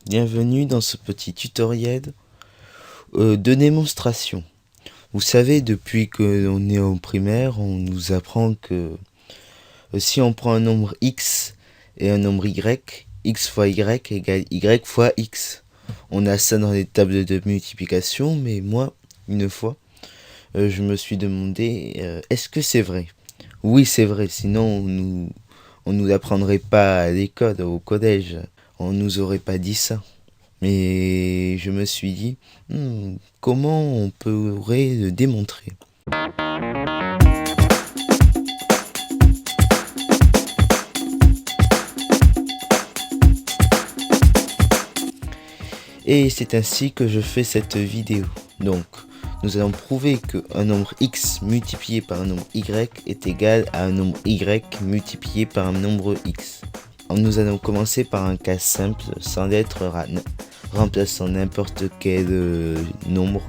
bienvenue dans ce petit tutoriel de démonstration. Vous savez, depuis que l'on est en primaire, on nous apprend que si on prend un nombre x et un nombre y, x fois y égale y fois x. On a ça dans les tables de multiplication, mais moi, une fois, je me suis demandé, est-ce que c'est vrai? Oui, c'est vrai, sinon on nous apprendrait pas à l'école, au collège. On nous aurait pas dit ça. Mais je me suis dit, comment on pourrait le démontrer? Et c'est ainsi que je fais cette vidéo. Donc, nous allons prouver qu'un nombre x multiplié par un nombre y est égal à un nombre y multiplié par un nombre x. Nous allons commencer par un cas simple, sans lettre remplaçant n'importe quel nombre.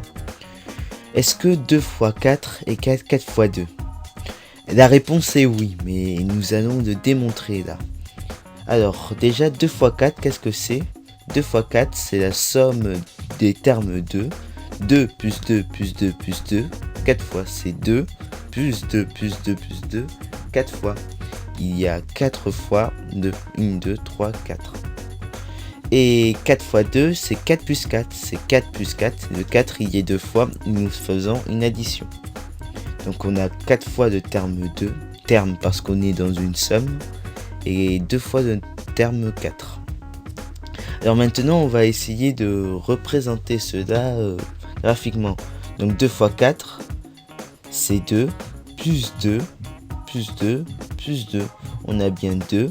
Est-ce que 2 fois 4 égale 4 fois 2? La réponse est oui, mais nous allons le démontrer là. Alors, déjà 2 fois 4, qu'est-ce que c'est? 2 fois 4, c'est la somme des termes 2. 2 plus 2 plus 2 plus 2. 4 fois, c'est 2. Plus 2 plus 2 plus 2. 4 fois. Il y a 4 fois 2. 1, 2, 3, 4. Et 4 fois 2, c'est 4 plus 4. C'est 4 plus 4. Le 4, il y est 2 fois. Nous faisons une addition. Donc on a 4 fois de terme 2. Terme parce qu'on est dans une somme. Et 2 fois de terme 4. Alors maintenant, on va essayer de représenter cela graphiquement. Donc 2 fois 4, c'est 2, plus 2, plus 2, plus 2. On a bien 2.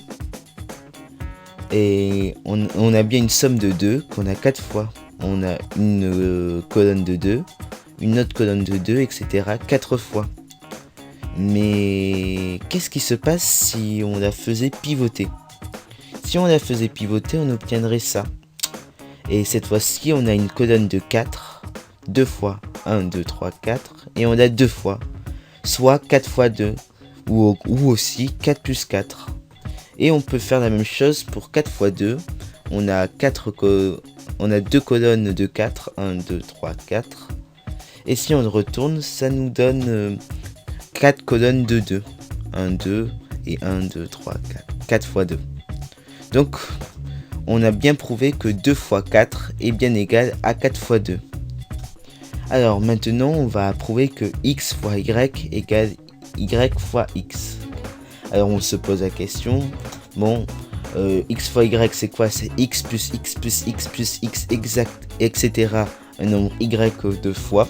Et on a bien une somme de 2 qu'on a 4 fois. On a une colonne de 2, une autre colonne de 2, etc. 4 fois. Mais qu'est-ce qui se passe si on la faisait pivoter? Si on la faisait pivoter, on obtiendrait ça. Et cette fois-ci, on a une colonne de 4, 2 fois 1, 2, 3, 4, et on a 2 fois, soit 4 fois 2, ou aussi 4 plus 4. Et on peut faire la même chose pour 4 fois 2, on a 2 colonnes de 4, 1, 2, 3, 4. Et si on le retourne, ça nous donne 4 colonnes de 2, 1, 2, et 1, 2, 3, 4, 4 fois 2. Donc, on a bien prouvé que 2 fois 4 est bien égal à 4 fois 2. Alors maintenant, on va prouver que x fois y égale y fois x. Alors on se pose la question, bon, x fois y c'est quoi? C'est x plus x plus x plus x exact, etc. Un nombre y 2 fois.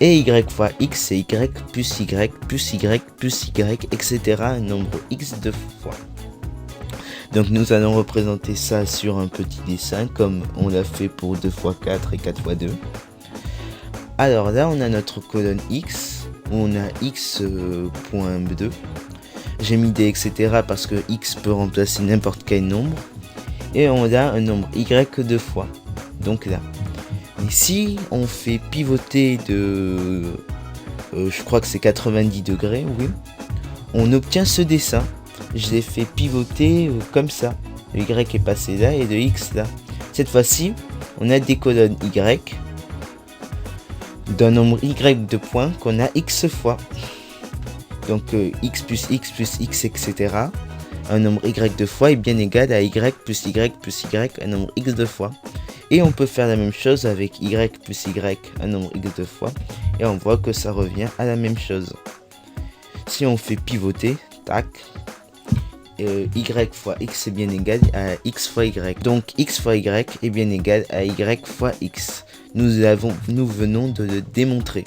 Et y fois x, c'est y plus y plus y plus y, etc. Un nombre x 2 fois. Donc nous allons représenter ça sur un petit dessin comme on l'a fait pour 2 fois 4 et 4 fois 2. Alors là on a notre colonne x, où on a x.2. J'ai mis des etc parce que x peut remplacer n'importe quel nombre. Et on a un nombre y 2 fois. Donc là. Et si on fait pivoter de... je crois que c'est 90 degrés, oui. On obtient ce dessin. Je l'ai fait pivoter comme ça. Le y est passé là et le x là. Cette fois-ci, on a des colonnes y d'un nombre y de points qu'on a x fois. Donc x plus x plus x, etc. Un nombre y de fois est bien égal à y plus y plus y, un nombre x de fois. Et on peut faire la même chose avec y plus y, un nombre x de fois. Et on voit que ça revient à la même chose. Si on fait pivoter, tac. Y fois x est bien égal à x fois y. Donc x fois y est bien égal à y fois x. Nous venons de le démontrer.